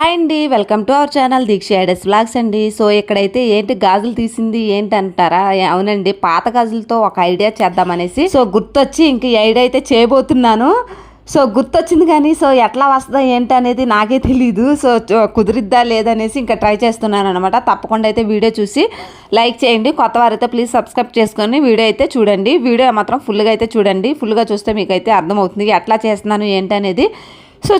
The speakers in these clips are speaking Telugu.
హాయ్ అండి, welcome to our channel Deeksha ideas vlogs అండి. సో ఇక్కడైతే ఏంటి గాజులు తీసింది ఏంటి అంటారా? అవునండి, పాత గాజులతో ఒక ఐడియా చేద్దామనేసి గుర్తొచ్చి ఇంక ఈ ఐడియా అయితే చేయబోతున్నాను. గుర్తొచ్చింది కానీ ఎట్లా వస్తుందా ఏంటి అనేది నాకే తెలీదు. కుదిరిద్దా లేదనేసి ఇంకా ట్రై చేస్తున్నాను అనమాట. తప్పకుండా అయితే వీడియో చూసి లైక్ చేయండి. కొత్త వారైతే ప్లీజ్ సబ్స్క్రైబ్ చేసుకొని వీడియో అయితే చూడండి. వీడియో మాత్రం ఫుల్గా అయితే చూడండి. ఫుల్గా చూస్తే మీకు అయితే అర్థమవుతుంది ఎట్లా చేస్తున్నాను ఏంటి అనేది.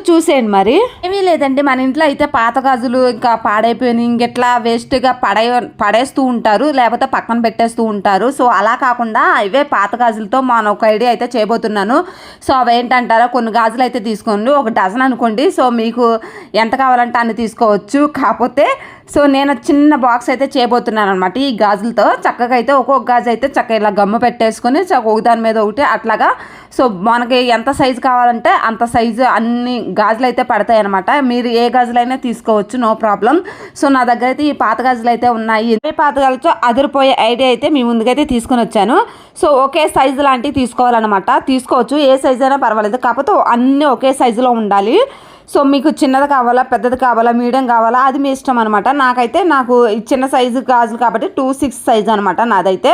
చూసేయండి. మరి ఏమీ లేదండి, మన ఇంట్లో అయితే పాత గాజులు ఇంకా పాడైపోయినాయి, ఇంకెట్లా వేస్ట్గా పడేస్తూ ఉంటారు, లేకపోతే పక్కన పెట్టేస్తూ ఉంటారు. అలా కాకుండా ఇవే పాత గాజులతో మనం ఒక ఐడియా అయితే చేయబోతున్నాను. అవేంటంటారా, కొన్ని గాజులు అయితే తీసుకోండి, ఒక డజన్ అనుకోండి. మీకు ఎంత కావాలంటే అన్ని తీసుకోవచ్చు. కాకపోతే నేను చిన్న బాక్స్ అయితే చేయబోతున్నాను అనమాట. ఈ గాజులతో చక్కగా అయితే ఒక్కొక్క గాజు అయితే చక్కగా ఇలా గమ్ము పెట్టేసుకొని ఒక దాని మీద ఒకటి అట్లాగా మనకి ఎంత సైజు కావాలంటే అంత సైజు అన్ని గాజులు అయితే పడతాయి అనమాట. మీరు ఏ గాజులైనా తీసుకోవచ్చు, నో ప్రాబ్లం. నా దగ్గర అయితే ఈ పాత గాజులు అయితే ఉన్నాయి. ఏ పాత గాజులతో అదిరిపోయే ఐడియా అయితే మీ ముందుకైతే తీసుకొని వచ్చాను. ఒకే సైజు లాంటివి తీసుకోవాలన్నమాట. తీసుకోవచ్చు, ఏ సైజు అయినా పర్వాలేదు, కాకపోతే అన్నీ ఒకే సైజులో ఉండాలి. మీకు చిన్నది కావాలా, పెద్దది కావాలా, మీడియం కావాలా, అది మీ ఇష్టం అనమాట. నాకు చిన్న సైజు గాజులు కాబట్టి 2.6 సైజు అనమాట. నాదైతే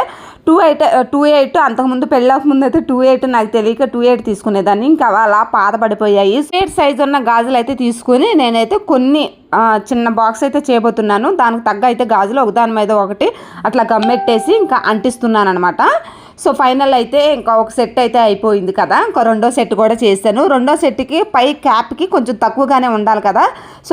2.8 అంతకుముందు పెళ్ళక ముందు అయితే 2.8 నాకు తెలియక 2.8 తీసుకునేదాన్ని. ఇంకా అలా పాత పడిపోయాయి. 8 సైజు ఉన్న గాజులు అయితే తీసుకుని నేనైతే కొన్ని చిన్న బాక్స్ అయితే చేయబోతున్నాను. దానికి తగ్గ అయితే గాజులు ఒకదాని మీద ఒకటి అట్లా గమ్మెట్టేసి ఇంకా అంటిస్తున్నాను అనమాట. ఫైనల్ అయితే ఇంకా ఒక సెట్ అయితే అయిపోయింది కదా. ఇంకా రెండో సెట్ కూడా చేశాను. రెండో సెట్కి పై క్యాప్కి కొంచెం తక్కువగానే ఉండాలి కదా.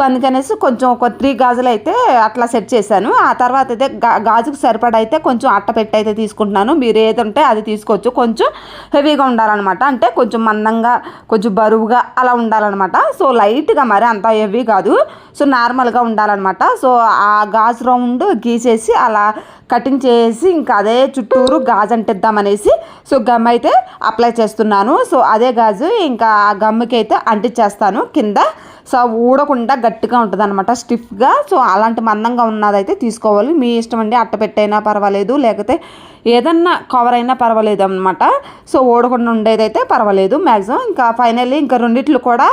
అందుకనేసి కొంచెం ఒక 3 గాజులు అయితే అట్లా సెట్ చేశాను. ఆ తర్వాత అయితే గాజుకు సరిపడా అయితే కొంచెం అట్టపెట్టి అయితే తీసుకుంటున్నాను. మీరు ఏది ఉంటే అది తీసుకోవచ్చు. కొంచెం హెవీగా ఉండాలన్నమాట, అంటే కొంచెం మందంగా కొంచెం బరువుగా అలా ఉండాలన్నమాట. లైట్గా మరి అంత హెవీ కాదు, నార్మల్గా ఉండాలన్నమాట. ఆ గాజు రౌండ్ గీసేసి అలా కటింగ్ చేసి ఇంకా అదే చుట్టూరు గాజు అంటిద్దామనేసి గమ్ అయితే అప్లై చేస్తున్నాను. అదే గాజు ఇంకా ఆ గమ్ముకి అయితే అంటించేస్తాను కింద. ఊడకుండా గట్టిగా ఉంటుంది అనమాట, స్టిఫ్గా. అలాంటి మందంగా ఉన్నదైతే తీసుకోవాలి. మీ ఇష్టం అండి, అట్టపెట్టైనా పర్వాలేదు, లేకపోతే ఏదన్నా కవర్ అయినా పర్వాలేదు అనమాట. ఊడకుండా ఉండేదైతే పర్వాలేదు మ్యాక్సిమం. ఇంకా ఫైనల్లీ ఇంకా రెండిట్లు కూడా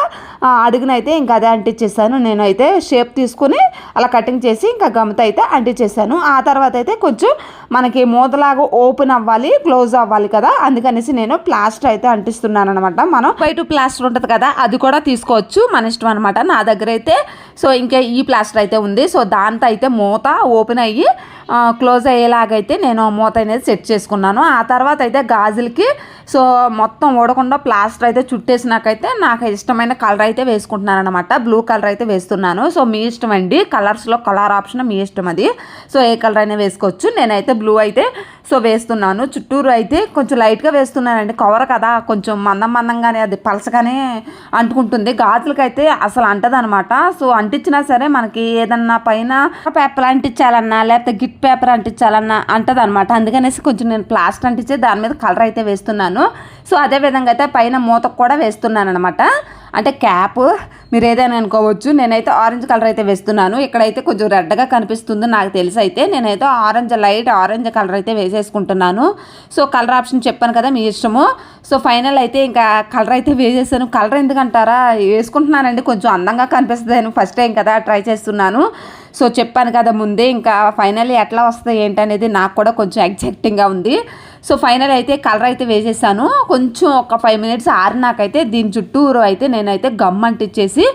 అడుగునైతే ఇంకా అదే అంటించేసాను. నేనైతే షేప్ తీసుకుని అలా కటింగ్ చేసి ఇంకా గమ్తో అయితే అంటించేసాను. ఆ తర్వాత అయితే కొంచెం మనకి మూతలాగా ఓపెన్ అవ్వాలి, క్లోజ్ అవ్వాలి కదా, అందుకనేసి నేను ప్లాస్టర్ అయితే అంటిస్తున్నాను అనమాట. మనం బయట ప్లాస్టర్ ఉంటుంది కదా, అది కూడా తీసుకోవచ్చు, మన ఇష్టం అనమాట. నా దగ్గర అయితే ఇంకా ఈ ప్లాస్టర్ అయితే ఉంది. దాంతో అయితే మూత ఓపెన్ అయ్యి క్లోజ్ అయ్యేలాగైతే నేను మూత అనేది సెట్ చేసుకున్నాను. ఆ తర్వాత అయితే గాజులకి మొత్తం ఊడకుండా ప్లాస్టర్ అయితే చుట్టేసినాకైతే నాకు ఇష్టమైన కలర్ అయితే వేసుకుంటున్నాను అనమాట. బ్లూ కలర్ అయితే వేస్తున్నాను. మీ ఇష్టం అండి, కలర్స్లో కలర్ ఆప్షన్ మీ ఇష్టం అది. ఏ కలర్ అయినా వేసుకోవచ్చు. నేనైతే బ్లూ అయితే వేస్తున్నాను. చుట్టూరు అయితే కొంచెం లైట్గా వేస్తున్నానండి, కవర్ కదా, కొంచెం మందంగానే అది పలసగానే అంటుకుంటుంది. గాజులకైతే అసలు అంటదనమాట. అంటించినా సరే మనకి ఏదన్నా పైన పేపర్ అంటించాలన్నా లేకపోతే గిట్ పేపర్ అంటించాలన్నా అంటదనమాట. అందుకనేసి కొంచెం నేను ప్లాస్టర్ అంటించి దాని మీద కలర్ అయితే వేస్తున్నాను. అదే విధంగా అయితే పైన మూతకు కూడా వేస్తున్నాను అనమాట. అంటే క్యాప్ మీరు ఏదైనా అనుకోవచ్చు. నేనైతే ఆరెంజ్ కలర్ అయితే వేస్తున్నాను. ఇక్కడైతే కొంచెం రెడ్గా కనిపిస్తుంది నాకు తెలిసి. అయితే నేనైతే లైట్ ఆరెంజ్ కలర్ అయితే వేసేసుకుంటున్నాను. కలర్ ఆప్షన్ చెప్పాను కదా, మీ ఇష్టము. ఫైనల్ అయితే ఇంకా కలర్ అయితే వేసేసాను. కలర్ ఎందుకంటారా, వేసుకుంటున్నానండి, కొంచెం అందంగా కనిపిస్తుంది. ఫస్ట్ టైం కదా ట్రై చేస్తున్నాను. చెప్పాను కదా ముందే. ఇంకా ఫైనల్లీ ఎట్లా వస్తుంది ఏంటనేది నాకు కూడా కొంచెం ఎగ్జైటింగ్గా ఉంది. ఫైనల్ అయితే కలర్ అయితే వేసేసాను. కొంచెం ఒక 5 మినిట్స్ ఆరినాకైతే దీని చుట్టూరు అయితే నేనైతే గమ్ అంటించేసి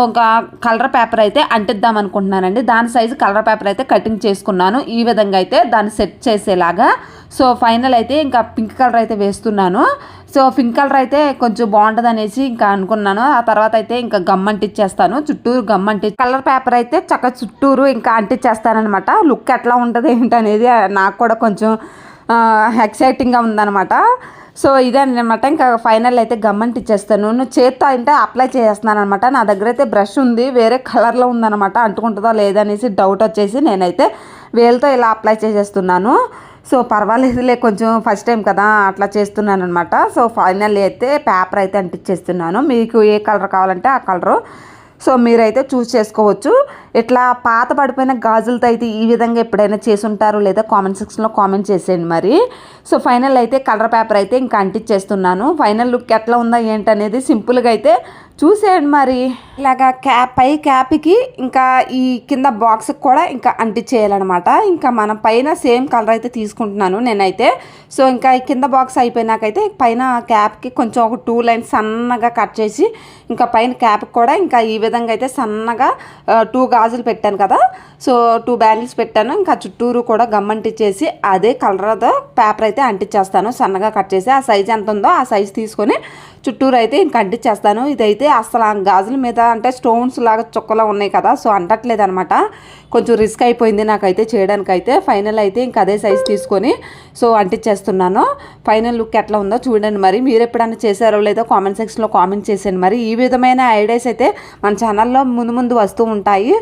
ఇంకా కలర్ పేపర్ అయితే అంటిద్దాం అనుకుంటున్నానండి. దాని సైజు కలర్ పేపర్ అయితే కటింగ్ చేసుకున్నాను. ఈ విధంగా అయితే దాన్ని సెట్ చేసేలాగా. ఫైనల్ అయితే ఇంకా పింక్ కలర్ అయితే వేస్తున్నాను. పింక్ కలర్ అయితే కొంచెం బాగుంటుంది అనేసి ఇంకా అనుకున్నాను. ఆ తర్వాత అయితే ఇంకా గమ్ అంటించేస్తాను. చుట్టూరు గమ్ కలర్ పేపర్ అయితే చక్కగా చుట్టూరు ఇంకా అంటించేస్తానమాట. లుక్ ఎట్లా ఉంటుంది ఏంటనేది నాకు కూడా కొంచెం ఎక్సైటింగ్గా ఉందన్నమాట. ఇదే అనమాట. ఇంకా ఫైనల్ అయితే గమ్ అంటించేస్తాను. చేత్తో అయితే అప్లై చేస్తున్నాను అనమాట. నా దగ్గర అయితే బ్రష్ ఉంది, వేరే కలర్లో ఉందన్నమాట. అంటుకుంటుందో లేదనేసి డౌట్ వచ్చేసి నేనైతే వేలుతో ఇలా అప్లై చేసేస్తున్నాను. పర్వాలేదులే, కొంచెం ఫస్ట్ టైం కదా అట్లా చేస్తున్నాను అనమాట. ఫైనల్ అయితే పేపర్ అయితే అంటించేస్తున్నాను. మీకు ఏ కలర్ కావాలంటే ఆ కలరు మీరైతే చూస్ చేసుకోవచ్చు. ఇట్లా పాత పడిపోయిన గాజులతో అయితే ఈ విధంగా ఎప్పుడైనా చేసి ఉంటారో లేదా కామెంట్ సెక్షన్లో కామెంట్ చేసేయండి మరి. సో ఫైనల్ అయితే కలర్ పేపర్ అయితే ఇంకా అంటించేస్తున్నాను. ఫైనల్ లుక్ ఎట్లా ఉందా ఏంటనేది సింపుల్గా అయితే చూసేయండి మరి. ఇలాగా పై క్యాప్కి ఇంకా ఈ కింద బాక్స్కి కూడా ఇంకా అంటించేయాలన్నమాట. ఇంకా మనం పైన సేమ్ కలర్ అయితే తీసుకుంటున్నాను నేనైతే. సో ఇంకా ఈ కింద బాక్స్ అయిపోయినాకైతే పైన క్యాప్కి కొంచెం ఒక 2 లైన్స్ సన్నగా కట్ చేసి ఇంకా పైన క్యాప్కి కూడా ఇంకా ఈ విధంగా అయితే సన్నగా 2 గాజులు పెట్టాను కదా, సో 2 బ్యాంగిల్స్ పెట్టాను. ఇంకా చుట్టూరు కూడా గమ్ అంటించేసి అదే కలర్తో పేపర్ అయితే అంటించేస్తాను. సన్నగా కట్ చేసి ఆ సైజ్ ఎంత ఉందో ఆ సైజ్ తీసుకొని చుట్టూరు అయితే ఇంక అంటించేస్తాను. ఇదైతే అసలు ఆ గాజుల మీద అంటే స్టోన్స్ లాగా చుక్కలా ఉన్నాయి కదా, సో అంటట్లేదు అనమాట. కొంచెం రిస్క్ అయిపోయింది నాకైతే చేయడానికైతే. ఫైనల్ అయితే ఇంక అదే సైజ్ తీసుకొని సో అంటించేస్తున్నాను. ఫైనల్ లుక్ ఎట్లా ఉందో చూడండి మరి. మీరు ఎప్పుడైనా చేశారో లేదో కామెంట్ సెక్షన్లో కామెంట్ చేసేయండి మరి. ఈ విధమైన ఐడియాస్ అయితే మన ఛానల్లో ముందు వస్తూ ఉంటాయి.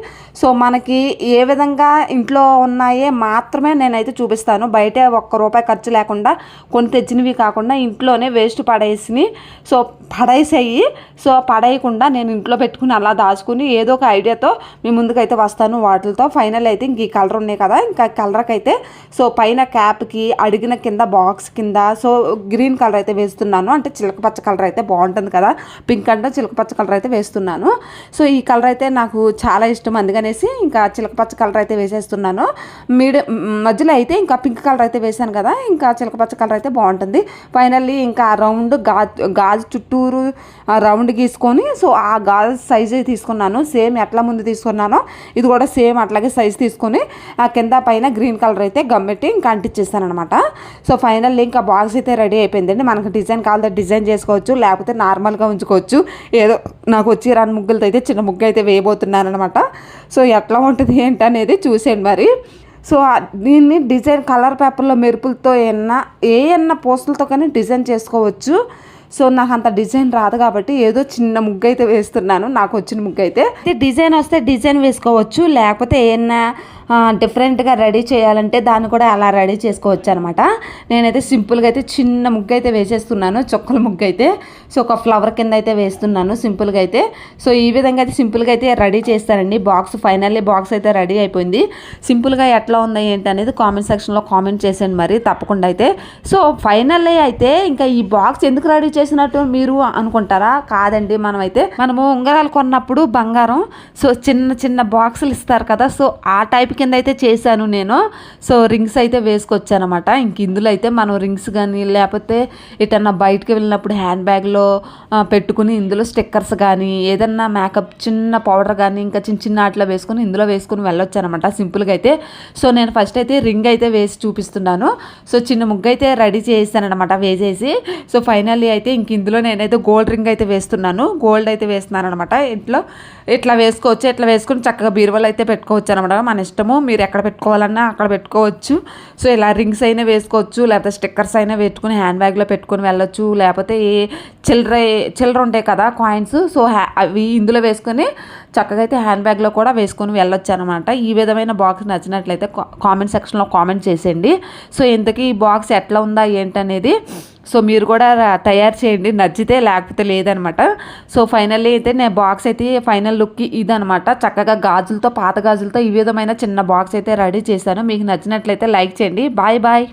సో మనకి ఏ విధంగా ఇంట్లో ఉన్నాయే మాత్రమే నేనైతే చూపిస్తాను. బయట ₹1 ఖర్చు లేకుండా కొన్ని తెచ్చినవి కాకుండా ఇంట్లోనే వేస్ట్ పడేసి సో పడేసేయి, సో పడేయకుండా నేను ఇంట్లో పెట్టుకుని అలా దాచుకుని ఏదో ఒక ఐడియాతో మీ ముందుకైతే వస్తాను వాటితో. ఫైనల్ అయితే ఇంక ఈ కలర్ ఉన్నాయి కదా, ఇంకా కలర్కి అయితే సో పైన క్యాప్కి అడిగిన కింద బాక్స్ కింద సో గ్రీన్ కలర్ అయితే వేస్తున్నాను. అంటే చిలక పచ్చ కలర్ అయితే బాగుంటుంది కదా, పింక్ అంటే చిలక పచ్చ కలర్ అయితే వేస్తున్నాను. సో ఈ కలర్ అయితే నాకు చాలా ఇష్టం, అందుకనేసి ఇంకా చిలక పచ్చ కలర్ అయితే వేసేస్తున్నాను. మధ్యలో అయితే ఇంకా పింక్ కలర్ అయితే వేసాను కదా, ఇంకా చిలక పచ్చ కలర్ అయితే బాగుంటుంది. ఫైనల్లీ ఇంకా రౌండ్ గాజు చుట్టూరు రౌండ్ గీసుకొని సో ఆ గాజు సైజు తీసుకున్నాను. సేమ్ ఎట్లా ముందు తీసుకున్నానో ఇది కూడా సేమ్ అట్లాగే సైజు తీసుకొని ఆ కింద పైన గ్రీన్ కలర్ అయితే గమ్మెట్టి ఇంకా అంటించేస్తాను అనమాట. సో ఫైనల్లీ ఇంకా బాక్స్ అయితే రెడీ అయిపోయిందండి. మనకు డిజైన్ కావాలంటే డిజైన్ చేసుకోవచ్చు, లేకపోతే నార్మల్గా ఉంచుకోవచ్చు. ఏదో నాకు వచ్చి 2 ముగ్గులతో అయితే చిన్న ముగ్గు అయితే వేయబోతున్నాను అనమాట. సో ఎట్లా ఉంటుంది ఏంటనేది చూసేయండి మరి. సో దీన్ని డిజైన్ కలర్ పేపర్లో మెరుపులతో ఏమన్నా పోస్టులతో కానీ డిజైన్ చేసుకోవచ్చు. సో నాకు అంత డిజైన్ రాదు కాబట్టి ఏదో చిన్న ముగ్గు అయితే వేస్తున్నాను. నాకు వచ్చిన ముగ్గు అయితే డిజైన్ వస్తే డిజైన్ వేసుకోవచ్చు, లేకపోతే ఏమన్నా డిఫరెంట్గా రెడీ చేయాలంటే దాన్ని కూడా అలా రెడీ చేసుకోవచ్చు అనమాట. నేనైతే సింపుల్గా అయితే చిన్న ముగ్గు అయితే వేసేస్తున్నాను, చుక్కల ముగ్గు అయితే. సో ఒక ఫ్లవర్ కింద అయితే వేస్తున్నాను సింపుల్గా అయితే. సో ఈ విధంగా అయితే సింపుల్గా అయితే రెడీ చేస్తానండి బాక్స్. ఫైనల్లీ బాక్స్ అయితే రెడీ అయిపోయింది. సింపుల్గా ఎట్లా ఉందా ఏంటి అనేది కామెంట్ సెక్షన్లో కామెంట్ చేసేయండి మరి తప్పకుండా అయితే. సో ఫైనల్లీ అయితే ఇంకా ఈ బాక్స్ ఎందుకు రెడీ చేసినట్టు మీరు అనుకుంటారా? కాదండి, మనము ఉంగరాలు కొన్నప్పుడు బంగారం సో చిన్న చిన్న బాక్సులు ఇస్తారు కదా, సో ఆ టైప్ కింద అయితే చేశాను నేను. సో రింగ్స్ అయితే వేసుకొచ్చాను అనమాట. ఇంక ఇందులో అయితే మనం రింగ్స్ కానీ లేకపోతే ఎటన్నా బయటకు వెళ్ళినప్పుడు హ్యాండ్ బ్యాగ్లో పెట్టుకుని ఇందులో స్టిక్కర్స్ కానీ ఏదన్నా మేకప్ చిన్న పౌడర్ కానీ ఇంకా చిన్న వాటిలో వేసుకుని ఇందులో వేసుకుని వెళ్ళొచ్చు అనమాట సింపుల్గా అయితే. సో నేను ఫస్ట్ అయితే రింగ్ అయితే వేసి చూపిస్తున్నాను. సో చిన్న ముగ్గు అయితే రెడీ చేసాను అనమాట వేసేసి. సో ఫైనల్లీ అయితే ఇంక ఇందులో నేనైతే గోల్డ్ రింగ్ అయితే వేస్తున్నాను, గోల్డ్ అయితే వేస్తున్నాను అనమాట. ఇంట్లో ఇట్లా వేసుకోవచ్చు, ఇట్లా వేసుకుని చక్కగా బీరువాలో అయితే పెట్టుకోవచ్చు అనమాట. మన ఇష్టము, మీరు ఎక్కడ పెట్టుకోవాలన్నా అక్కడ పెట్టుకోవచ్చు. సో ఇలా రింగ్స్ అయినా వేసుకోవచ్చు, లేకపోతే స్టిక్కర్స్ అయినా పెట్టుకుని హ్యాండ్ బ్యాగ్లో పెట్టుకుని వెళ్ళొచ్చు, లేకపోతే ఏ చిల్లర ఉంటాయి కదా కాయిన్స్, సో అవి ఇందులో వేసుకొని చక్కగా అయితే హ్యాండ్ బ్యాగ్లో కూడా వేసుకొని వెళ్ళొచ్చు అనమాట. ఈ విధమైన బాక్స్ నచ్చినట్లయితే కామెంట్ సెక్షన్లో కామెంట్ చేసేయండి. సో ఇంతకీ ఈ బాక్స్ ఎట్లా ఉందా ఏంటనేది సో మీరు కూడా తయారు చేయండి నచ్చితే, లేకపోతే లేదనమాట. సో ఫైనల్లీ అయితే నేను బాక్స్ అయితే ఫైనల్ లుక్ ఇదనమాట. చక్కగా గాజులతో పాత గాజులతో ఈ విధమైన చిన్న బాక్స్ అయితే రెడీ చేశాను. మీకు నచ్చినట్లయితే లైక్ చేయండి. Bye bye.